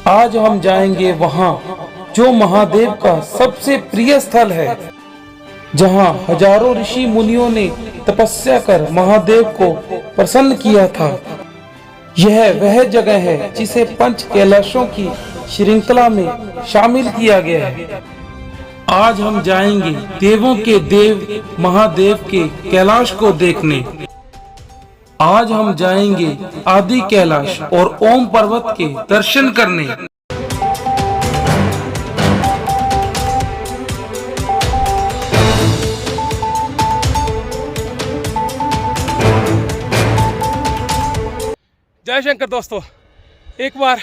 आज हम जाएंगे वहाँ जो महादेव का सबसे प्रिय स्थल है, जहाँ हजारों ऋषि मुनियों ने तपस्या कर महादेव को प्रसन्न किया था। यह वह जगह है जिसे पंच कैलाशों की श्रृंखला में शामिल किया गया है। आज हम जाएंगे देवों के देव महादेव के कैलाश को देखने। आज हम जाएंगे आदि कैलाश और ओम पर्वत के दर्शन करने। जय शंकर दोस्तों, एक बार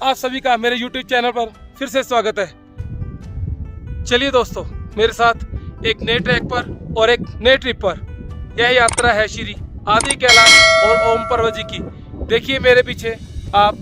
आप सभी का मेरे YouTube चैनल पर फिर से स्वागत है। चलिए दोस्तों, मेरे साथ एक नए ट्रैक पर और एक नए ट्रिप पर। यह यात्रा है श्री आदि कैलाश और ओम पर्वत जी की। देखिए मेरे पीछे आप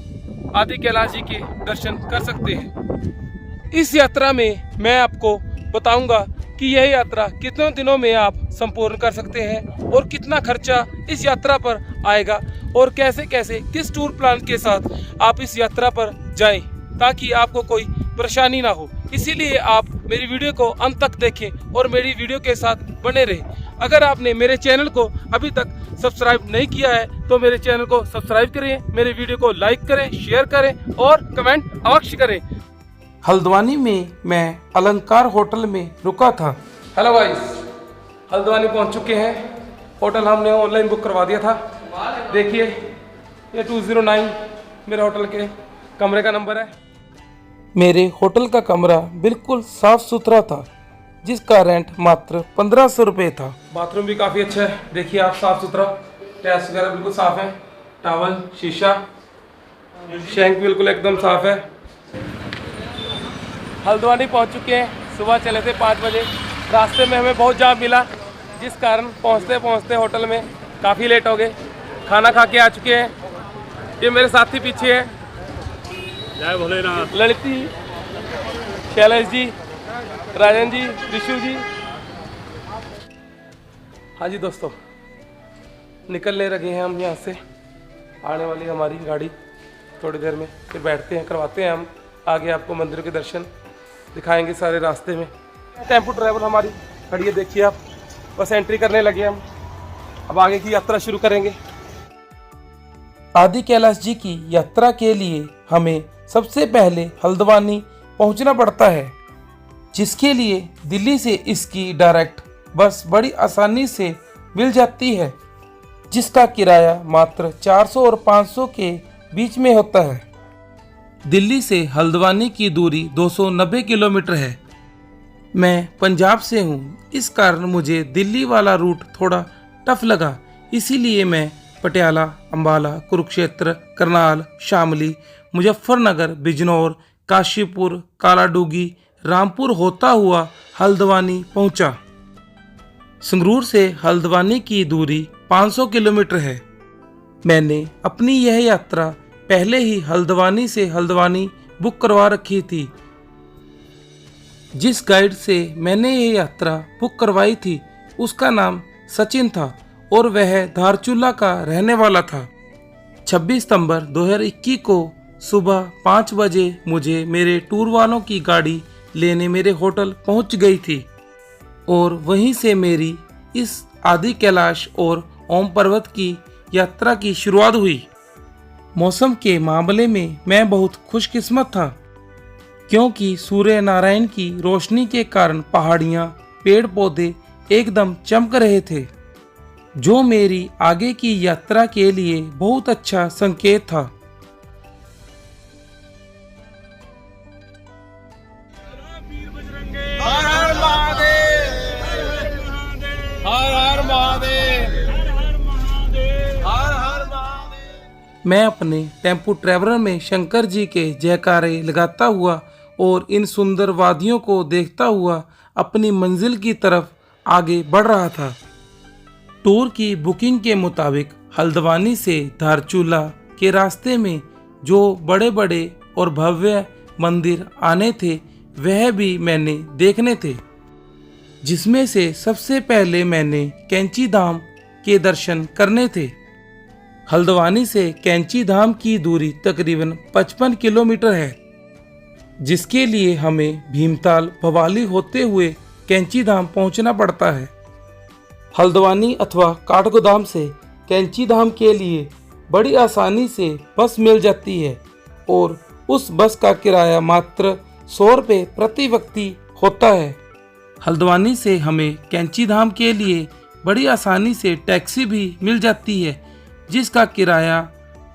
आदि कैलाश जी के दर्शन कर सकते हैं। इस यात्रा में मैं आपको बताऊंगा कि यह यात्रा कितने दिनों में आप संपूर्ण कर सकते हैं और कितना खर्चा इस यात्रा पर आएगा और कैसे कैसे किस टूर प्लान के साथ आप इस यात्रा पर जाएं ताकि आपको कोई परेशानी ना हो। इसीलिए आप मेरी वीडियो को अंत तक देखें और मेरी वीडियो के साथ बने रहें। अगर आपने मेरे चैनल को अभी तक सब्सक्राइब नहीं किया है तो मेरे चैनल को सब्सक्राइब करें, मेरे वीडियो को लाइक करें, शेयर करें और कमेंट अवश्य करें। हल्द्वानी में मैं अलंकार होटल में रुका था। हेलो गाइस, हल्द्वानी पहुंच चुके हैं। होटल हमने ऑनलाइन बुक करवा दिया था। देखिए ये 209 मेरे होटल के कमरे का नंबर है। मेरे होटल का कमरा बिल्कुल साफ सुथरा था, जिसका रेंट मात्र 1500 रुपये था। बाथरूम भी काफ़ी अच्छा है। देखिए आप, साफ सुथरा, टैप्स वगैरह बिल्कुल साफ है, टॉवल, शीशा, शैंक बिल्कुल एकदम साफ है। हल्द्वानी पहुंच चुके हैं। सुबह चले थे 5 बजे। रास्ते में हमें बहुत जाम मिला, जिस कारण पहुंचते पहुंचते होटल में काफ़ी लेट हो गए। खाना खा के आ चुके हैं। ये मेरे साथी पीछे है, जय भोलेनाथ, ललिती, शैलेश जी, राजन जी, ऋषु जी। हाँ जी दोस्तों, निकलने लगे हैं हम यहाँ से। आने वाली हमारी गाड़ी थोड़ी देर में, फिर बैठते हैं, करवाते हैं हम आगे आपको मंदिर के दर्शन दिखाएंगे सारे रास्ते में। टेम्पो ट्रैवल हमारी खड़ी है, देखिए आप, बस एंट्री करने लगे हम। अब आगे की यात्रा शुरू करेंगे। आदि कैलाश जी की यात्रा के लिए हमें सबसे पहले हल्द्वानी पहुंचना पड़ता है, जिसके लिए दिल्ली से इसकी डायरेक्ट बस बड़ी आसानी से मिल जाती है, जिसका किराया मात्र 400 और 500 के बीच में होता है। दिल्ली से हल्द्वानी की दूरी 290 किलोमीटर है। मैं पंजाब से हूँ, इस कारण मुझे दिल्ली वाला रूट थोड़ा टफ लगा। इसीलिए मैं पटियाला, अंबाला, कुरुक्षेत्र, करनाल, शामली, मुजफ्फरनगर, बिजनौर, काशीपुर, कालाडूगी, रामपुर होता हुआ हल्द्वानी पहुंचा। संगरूर से हल्द्वानी की दूरी 500 किलोमीटर है। मैंने अपनी यह यात्रा पहले ही हल्द्वानी से हल्द्वानी बुक करवा रखी थी। जिस गाइड से मैंने यह यात्रा बुक करवाई थी उसका नाम सचिन था और वह धारचूला का रहने वाला था। 26 सितंबर 2021 को सुबह 5 बजे मुझे मेरे टूर वालों की गाड़ी लेने मेरे होटल पहुंच गई थी और वहीं से मेरी इस आदि कैलाश और ओम पर्वत की यात्रा की शुरुआत हुई। मौसम के मामले में मैं बहुत खुशकिस्मत था, क्योंकि सूर्य नारायण की रोशनी के कारण पहाड़ियाँ, पेड़ पौधे एकदम चमक रहे थे, जो मेरी आगे की यात्रा के लिए बहुत अच्छा संकेत था। हर हर महादेव, हर हर महादेव, हर हर महादेव। मैं अपने टेम्पो ट्रैवलर में शंकर जी के जयकारे लगाता हुआ और इन सुंदर वादियों को देखता हुआ अपनी मंजिल की तरफ आगे बढ़ रहा था। टूर की बुकिंग के मुताबिक हल्द्वानी से धारचूला के रास्ते में जो बड़े बड़े और भव्य मंदिर आने थे वह भी मैंने देखने थे, जिसमें से सबसे पहले मैंने कैंची धाम के दर्शन करने थे। हल्द्वानी से कैंची धाम की दूरी तकरीबन 55 किलोमीटर है, जिसके लिए हमें भीमताल भवाली होते हुए कैंची धाम पहुंचना पड़ता है। हल्द्वानी अथवा काठगोदाम से कैंची धाम के लिए बड़ी आसानी से बस मिल जाती है और उस बस का किराया मात्र 100 रुपये प्रति व्यक्ति होता है। हल्द्वानी से हमें कैंची धाम के लिए बड़ी आसानी से टैक्सी भी मिल जाती है, जिसका किराया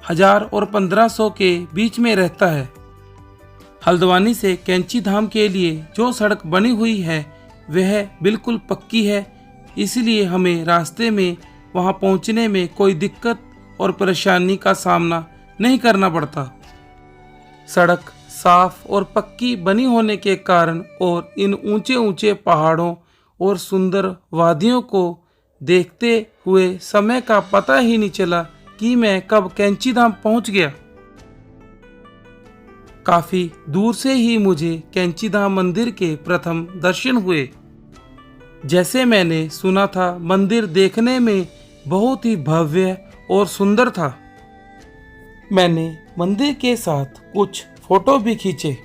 1000 और 1500 के बीच में रहता है। हल्द्वानी से कैंची धाम के लिए जो सड़क बनी हुई है वह बिल्कुल पक्की है, इसलिए हमें रास्ते में वहां पहुंचने में कोई दिक्कत और परेशानी का सामना नहीं करना पड़ता। सड़क साफ और पक्की बनी होने के कारण और इन ऊंचे ऊंचे पहाड़ों और सुंदर वादियों को देखते हुए समय का पता ही नहीं चला कि मैं कब कैंची धाम पहुंच गया। काफी दूर से ही मुझे कैंची धाम मंदिर के प्रथम दर्शन हुए। जैसे मैंने सुना था, मंदिर देखने में बहुत ही भव्य और सुंदर था। मैंने मंदिर के साथ कुछ फोटो भी खींचे।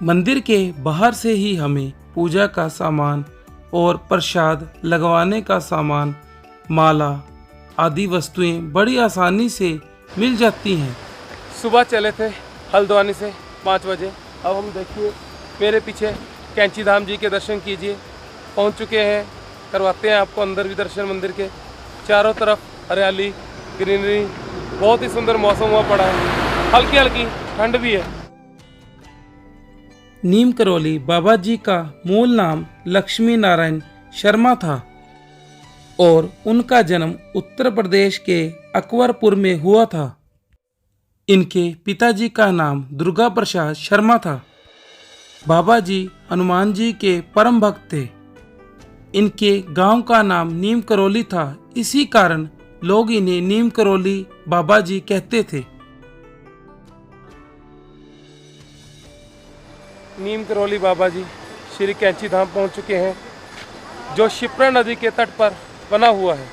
मंदिर के बाहर से ही हमें पूजा का सामान और प्रसाद लगवाने का सामान, माला आदि वस्तुएं बड़ी आसानी से मिल जाती हैं। सुबह चले थे हल्द्वानी से 5 बजे। अब हम देखिए मेरे पीछे कैंची धाम जी के दर्शन कीजिए, पहुंच चुके हैं। करवाते हैं आपको अंदर भी दर्शन मंदिर के। चारों तरफ हरियाली, ग्रीनरी, बहुत ही सुंदर मौसम हुआ पड़ा है। हल्की हल्की ठंड भी है। नीम करौली बाबा जी का मूल नाम लक्ष्मी नारायण शर्मा था और उनका जन्म उत्तर प्रदेश के अकबरपुर में हुआ था। इनके पिताजी का नाम दुर्गा प्रसाद शर्मा था। बाबा जी हनुमान जी के परम भक्त थे। इनके गांव का नाम नीम करौली था, इसी कारण लोग इन्हें नीम करौली बाबा जी कहते थे। नीम करौली बाबा जी श्री कैंची धाम पहुंच चुके हैं, जो शिप्रा नदी के तट पर बना हुआ है।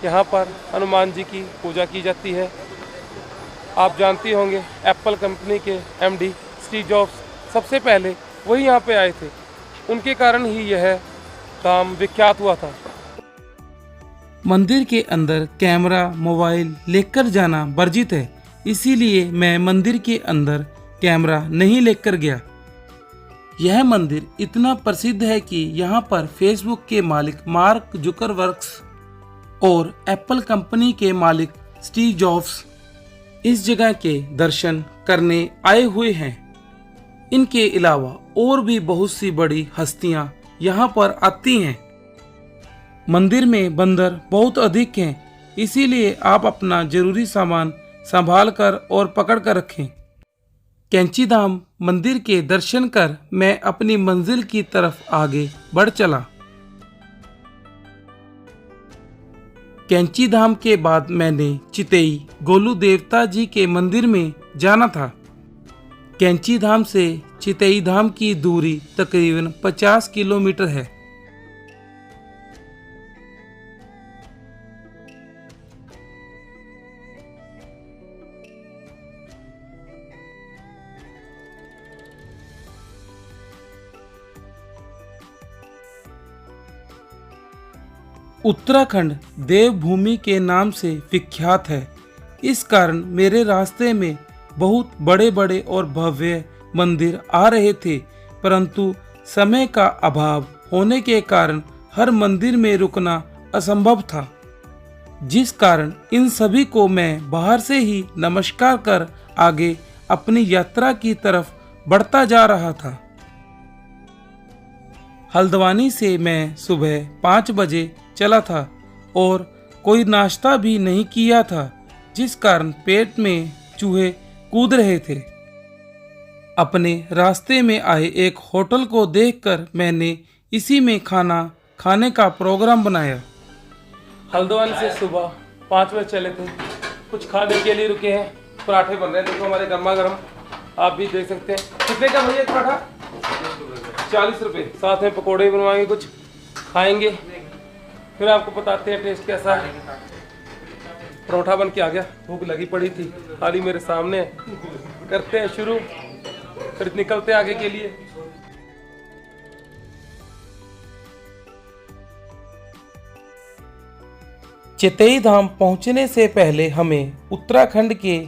यहाँ पर हनुमान जी की पूजा की जाती है। आप जानती होंगे एप्पल कंपनी के एमडी स्टीव जॉब्स सबसे पहले वही यहाँ पे आए थे, उनके कारण ही यह धाम विख्यात हुआ था। मंदिर के अंदर कैमरा, मोबाइल लेकर जाना वर्जित है, इसीलिए मैं मंदिर के अंदर कैमरा नहीं लेकर गया। यह मंदिर इतना प्रसिद्ध है कि यहाँ पर फेसबुक के मालिक मार्क जुकरबर्ग और एप्पल कंपनी के मालिक स्टीव जॉब्स इस जगह के दर्शन करने आए हुए हैं। इनके अलावा और भी बहुत सी बड़ी हस्तियां यहाँ पर आती हैं। मंदिर में बंदर बहुत अधिक हैं, इसीलिए आप अपना जरूरी सामान संभाल कर और पकड़ कर रखें। कैंची धाम मंदिर के दर्शन कर मैं अपनी मंजिल की तरफ आगे बढ़ चला। कैंची धाम के बाद मैंने चितेई गोलू देवता जी के मंदिर में जाना था। कैंची धाम से चितेई धाम की दूरी तकरीबन 50 किलोमीटर है। उत्तराखंड देवभूमि के नाम से विख्यात है। इस कारण मेरे रास्ते में बहुत बड़े बड़े और भव्य मंदिर आ रहे थे, परंतु समय का अभाव होने के कारण हर मंदिर में रुकना असंभव था, जिस कारण इन सभी को मैं बाहर से ही नमस्कार कर आगे अपनी यात्रा की तरफ बढ़ता जा रहा था। हल्द्वानी से मैं सुबह 5 बजे चला था और कोई नाश्ता भी नहीं किया था, जिस कारण पेट में चूहे कूद रहे थे। अपने रास्ते में आए एक होटल को देखकर मैंने इसी में खाना खाने का प्रोग्राम बनाया। हल्द्वानी से सुबह 5 बजे चले थे, कुछ खाने के लिए रुके हैं। पराठे बन रहे हैं, देखो हमारे गर्मा गर्म। आप भी देख सकते हैं। कितने का भैया पराठा? 40 रुपये। साथ में पकौड़े बनवाएंगे, कुछ खाएंगे, फिर आपको बताते हैं टेस्ट कैसा है। परोठा बन के आ गया, भूख लगी पड़ी थी, थाली मेरे सामने है। करते हैं शुरू, फिर निकलते हैं आगे के लिए। चितई धाम पहुंचने से पहले हमें उत्तराखंड के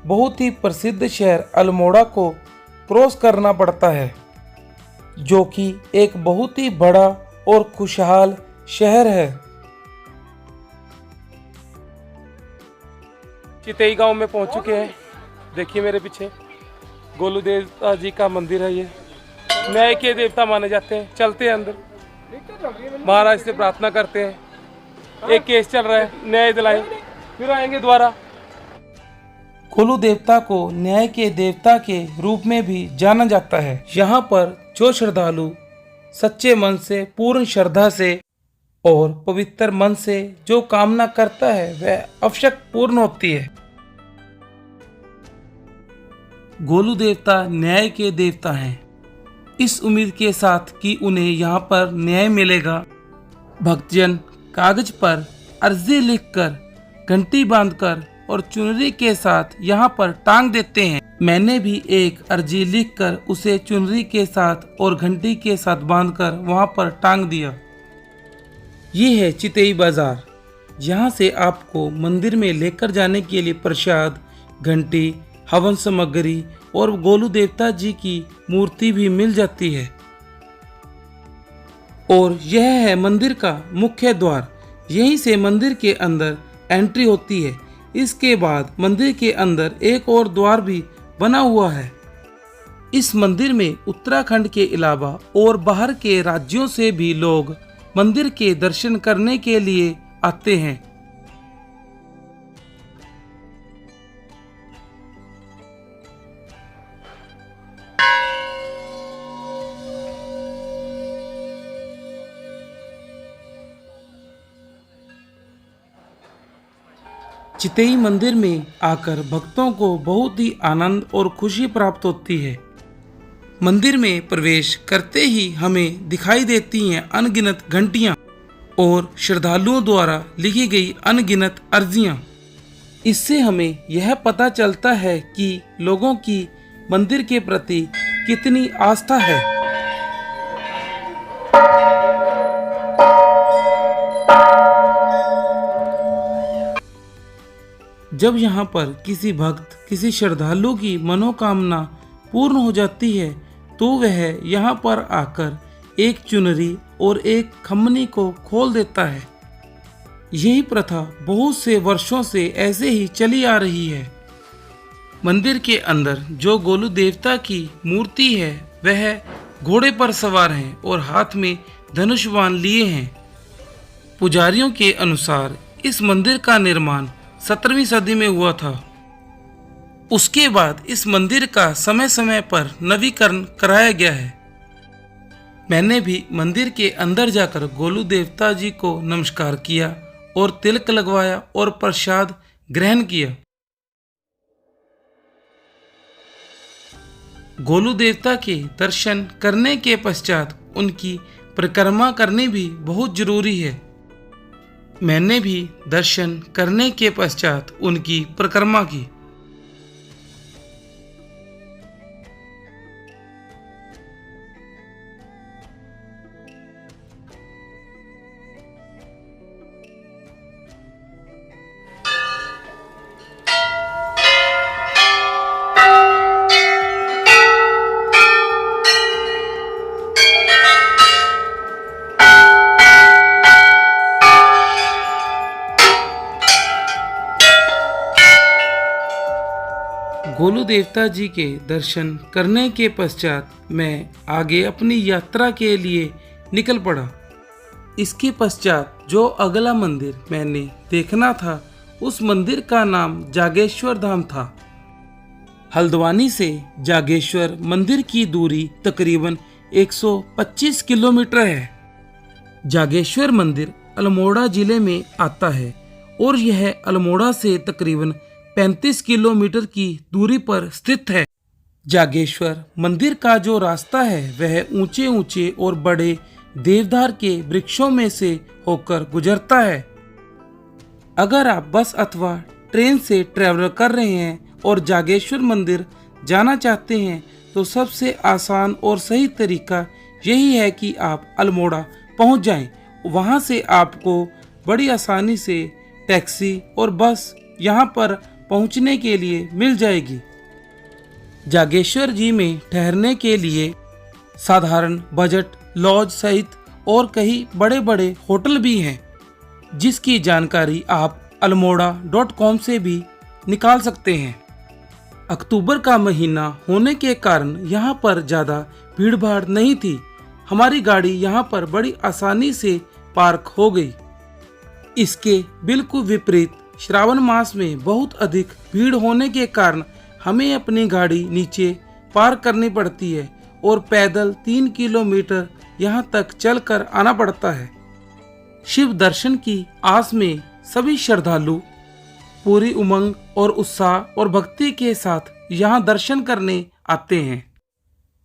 बहुत ही प्रसिद्ध शहर अल्मोड़ा को क्रॉस करना पड़ता है, जो कि एक बहुत ही बड़ा और खुशहाल शहर है। चितई गांव में पहुंच चुके हैं। देखिए मेरे पीछे गोलू देवता जी का मंदिर है। ये न्याय के देवता माने जाते हैं। चलते हैं अंदर, महाराज से प्रार्थना करते हैं। एक केस चल रहा है, न्याय दिलाएं, फिर आएंगे दोबारा। गोलू देवता को न्याय के देवता के रूप में भी जाना जाता है। यहाँ पर जो श्रद्धालु सच्चे मन से, पूर्ण श्रद्धा से और पवित्र मन से जो कामना करता है वह अवश्य पूर्ण होती है। गोलू देवता न्याय के देवता हैं। इस उम्मीद के साथ कि उन्हें यहाँ पर न्याय मिलेगा, भक्तजन कागज पर अर्जी लिखकर, घंटी बांधकर और चुनरी के साथ यहाँ पर टांग देते हैं। मैंने भी एक अर्जी लिखकर उसे चुनरी के साथ और घंटी के साथ बांधकर वहाँ पर टांग दिया। ये है चितई बाजार। यहाँ से आपको मंदिर में लेकर जाने के लिए प्रसाद, घंटी, हवन सामग्री और गोलू देवता जी की मूर्ति भी मिल जाती है। और यह है मंदिर का मुख्य द्वार। यहीं से मंदिर के अंदर एंट्री होती है। इसके बाद मंदिर के अंदर एक और द्वार भी बना हुआ है। इस मंदिर में उत्तराखंड के अलावा और बाहर के राज्यों से भी लोग मंदिर के दर्शन करने के लिए आते हैं। चितई मंदिर में आकर भक्तों को बहुत ही आनंद और खुशी प्राप्त होती है। मंदिर में प्रवेश करते ही हमें दिखाई देती हैं अनगिनत घंटियां और श्रद्धालुओं द्वारा लिखी गई अनगिनत अर्जियां। इससे हमें यह पता चलता है कि लोगों की मंदिर के प्रति कितनी आस्था है। जब यहाँ पर किसी भक्त, किसी श्रद्धालु की मनोकामना पूर्ण हो जाती है तो वह यहाँ पर आकर एक चुनरी और एक खमनी को खोल देता है। यही प्रथा बहुत से वर्षों से ऐसे ही चली आ रही है। मंदिर के अंदर जो गोलू देवता की मूर्ति है वह घोड़े पर सवार है और हाथ में धनुष बाण लिए हैं। पुजारियों के अनुसार इस मंदिर का निर्माण 17वीं सदी में हुआ था। उसके बाद इस मंदिर का समय समय पर नवीकरण कराया गया है। मैंने भी मंदिर के अंदर जाकर गोलू देवता जी को नमस्कार किया और तिलक लगवाया और प्रसाद ग्रहण किया। गोलू देवता के दर्शन करने के पश्चात उनकी परिक्रमा करनी भी बहुत जरूरी है। मैंने भी दर्शन करने के पश्चात उनकी परिक्रमा की। गोलू देवता जी के दर्शन करने के पश्चात मैं आगे अपनी यात्रा के लिए निकल पड़ा। इसके पश्चात जो अगला मंदिर मैंने देखना था उस मंदिर का नाम जागेश्वर धाम था। हल्द्वानी से जागेश्वर मंदिर की दूरी तकरीबन 125 किलोमीटर है। जागेश्वर मंदिर अल्मोड़ा जिले में आता है और यह अल्मोड़ा से तकरीबन 35 किलोमीटर की दूरी पर स्थित है। जागेश्वर मंदिर का जो रास्ता है वह ऊंचे ऊंचे और बड़े देवदार के वृक्षों में से होकर गुजरता है। अगर आप बस अथवा ट्रेन से ट्रैवल कर रहे हैं और जागेश्वर मंदिर जाना चाहते हैं तो सबसे आसान और सही तरीका यही है कि आप अल्मोड़ा पहुंच जाएं। वहां से आपको बड़ी आसानी से टैक्सी और बस यहां पर पहुंचने के लिए मिल जाएगी। जागेश्वर जी में ठहरने के लिए साधारण बजट लॉज सहित और कई बड़े बड़े होटल भी हैं, जिसकी जानकारी आप almoda.com से भी निकाल सकते हैं। अक्टूबर का महीना होने के कारण यहाँ पर ज़्यादा भीड़ भाड़ नहीं थी। हमारी गाड़ी यहाँ पर बड़ी आसानी से पार्क हो गई। इसके बिल्कुल विपरीत श्रावण मास में बहुत अधिक भीड़ होने के कारण हमें अपनी गाड़ी नीचे पार्क करनी पड़ती है और पैदल 3 किलोमीटर यहाँ तक चलकर आना पड़ता है। शिव दर्शन की आस में सभी श्रद्धालु पूरी उमंग और उत्साह और भक्ति के साथ यहाँ दर्शन करने आते हैं।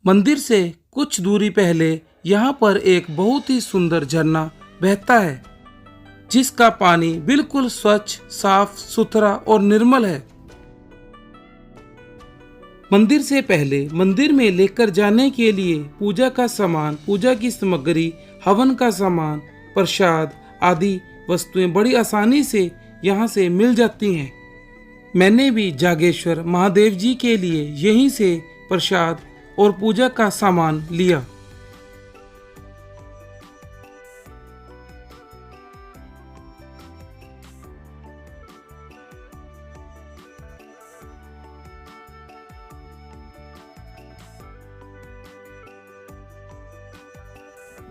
मंदिर से कुछ दूरी पहले यहाँ पर एक बहुत ही सुंदर झरना बहता है, जिसका पानी बिल्कुल स्वच्छ, साफ सुथरा और निर्मल है। मंदिर से पहले मंदिर में लेकर जाने के लिए पूजा का सामान, पूजा की सामग्री, हवन का सामान, प्रसाद आदि वस्तुएं बड़ी आसानी से यहाँ से मिल जाती हैं। मैंने भी जागेश्वर महादेव जी के लिए यहीं से प्रसाद और पूजा का सामान लिया।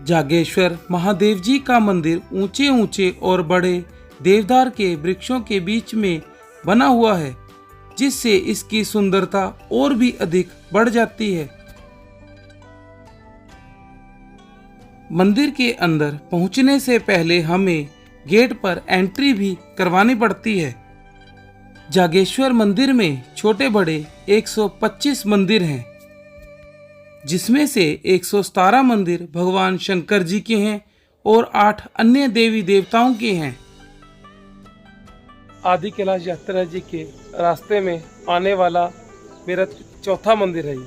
जागेश्वर महादेव जी का मंदिर ऊंचे ऊंचे और बड़े देवदार के वृक्षों के बीच में बना हुआ है, जिससे इसकी सुंदरता और भी अधिक बढ़ जाती है। मंदिर के अंदर पहुंचने से पहले हमें गेट पर एंट्री भी करवानी पड़ती है। जागेश्वर मंदिर में छोटे बड़े 125 मंदिर हैं, जिसमें से 117 मंदिर भगवान शंकर जी के हैं और 8 अन्य देवी देवताओं के हैं। आदि कैलाश यात्रा जी के रास्ते में आने वाला मेरा चौथा मंदिर है ये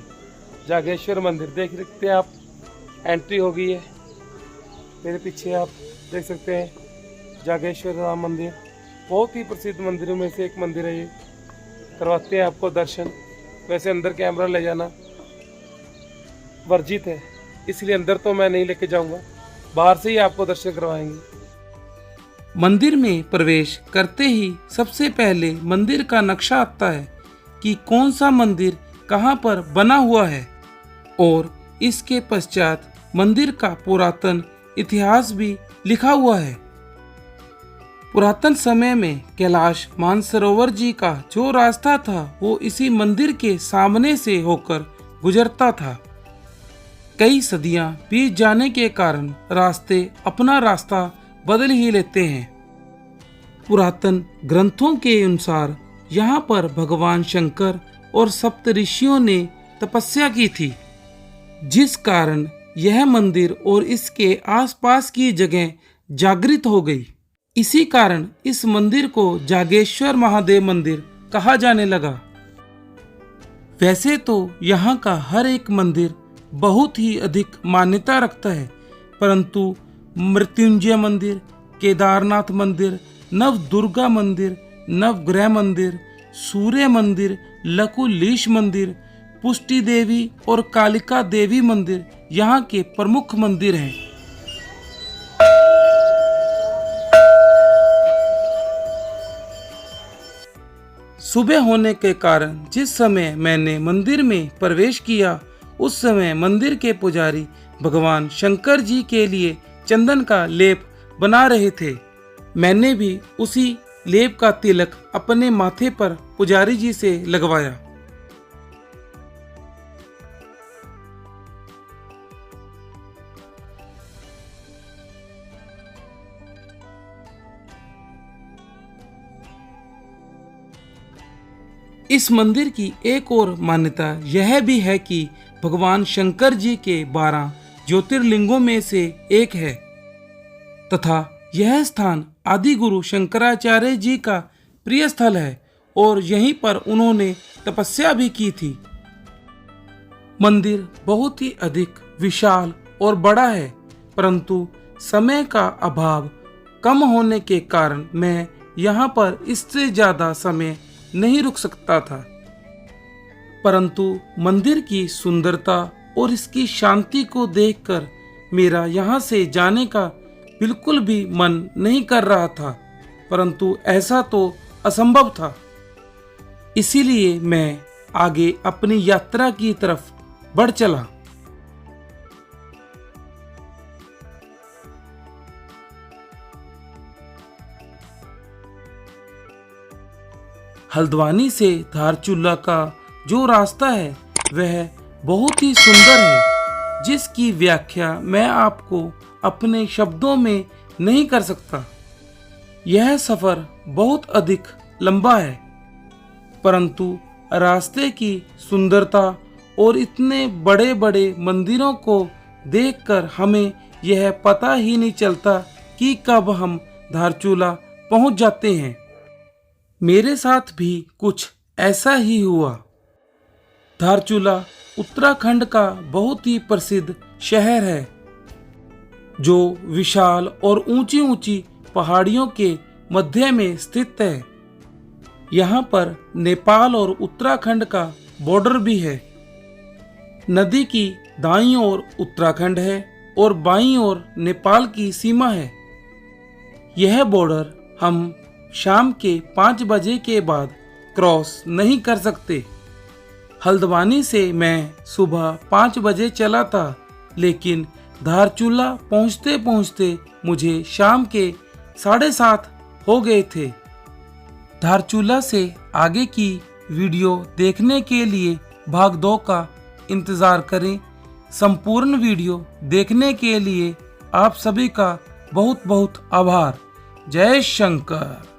जागेश्वर मंदिर। देख सकते हैं आप, एंट्री हो गई है। मेरे पीछे आप देख सकते हैं जागेश्वर राम मंदिर, बहुत ही प्रसिद्ध मंदिरों में से एक मंदिर है ये। करवाते हैं आपको दर्शन। वैसे अंदर कैमरा ले जाना वर्जित है, इसलिए अंदर तो मैं नहीं लेके जाऊंगा, बाहर से ही आपको दर्शन करवाएंगे। मंदिर में प्रवेश करते ही सबसे पहले मंदिर का नक्शा आता है कि कौन सा मंदिर कहाँ पर बना हुआ है, और इसके पश्चात मंदिर का पुरातन इतिहास भी लिखा हुआ है। पुरातन समय में कैलाश मानसरोवर जी का जो रास्ता था वो इसी मंदिर के सामने से होकर गुजरता था। कई सदियां बीत जाने के कारण रास्ते अपना रास्ता बदल ही लेते हैं। पुरातन ग्रंथों के अनुसार यहाँ पर भगवान शंकर और सप्तऋषियों ने तपस्या की थी, जिस कारण यह मंदिर और इसके आसपास की जगह जागृत हो गई। इसी कारण इस मंदिर को जागेश्वर महादेव मंदिर कहा जाने लगा। वैसे तो यहाँ का हर एक मंदिर बहुत ही अधिक मान्यता रखता है, परंतु मृत्युंजय मंदिर, केदारनाथ मंदिर, नव दुर्गा मंदिर, नवग्रह मंदिर, सूर्य मंदिर, लकुलीश मंदिर, पुष्टि देवी और कालिका देवी मंदिर यहाँ के प्रमुख मंदिर हैं। सुबह होने के कारण जिस समय मैंने मंदिर में प्रवेश किया उस समय मंदिर के पुजारी भगवान शंकर जी के लिए चंदन का लेप बना रहे थे। मैंने भी उसी लेप का तिलक अपने माथे पर पुजारी जी से लगवाया। इस मंदिर की एक और मान्यता यह भी है कि भगवान शंकर जी के 12 ज्योतिर्लिंगों में से एक है तथा यह स्थान आदि गुरु शंकराचार्य जी का प्रिय स्थल है और यहीं पर उन्होंने तपस्या भी की थी। मंदिर बहुत ही अधिक विशाल और बड़ा है, परंतु समय का अभाव कम होने के कारण मैं यहाँ पर इससे ज्यादा समय नहीं रुक सकता था। परंतु मंदिर की सुंदरता और इसकी शांति को देखकर मेरा यहाँ से जाने का बिल्कुल भी मन नहीं कर रहा था, परंतु ऐसा तो असंभव था। इसीलिए मैं आगे अपनी यात्रा की तरफ बढ़ चला। हल्द्वानी से धारचूला का जो रास्ता है वह बहुत ही सुंदर है, जिसकी व्याख्या मैं आपको अपने शब्दों में नहीं कर सकता। यह सफर बहुत अधिक लंबा है, परंतु रास्ते की सुंदरता और इतने बड़े बड़े मंदिरों को देखकर हमें यह पता ही नहीं चलता कि कब हम धारचूला पहुंच जाते हैं। मेरे साथ भी कुछ ऐसा ही हुआ। धारचूला उत्तराखंड का बहुत ही प्रसिद्ध शहर है, जो विशाल और ऊंची ऊंची पहाड़ियों के मध्य में स्थित है। यहाँ पर नेपाल और उत्तराखंड का बॉर्डर भी है। नदी की दाईं ओर उत्तराखंड है और बाईं ओर नेपाल की सीमा है। यह बॉर्डर हम शाम के 5 बजे के बाद क्रॉस नहीं कर सकते। हल्द्वानी से मैं सुबह 5 बजे चला था, लेकिन धारचूला पहुंचते पहुंचते मुझे शाम के 7:30 हो गए थे। धारचूला से आगे की वीडियो देखने के लिए भाग 2 का इंतज़ार करें। संपूर्ण वीडियो देखने के लिए आप सभी का बहुत बहुत आभार। जय शंकर।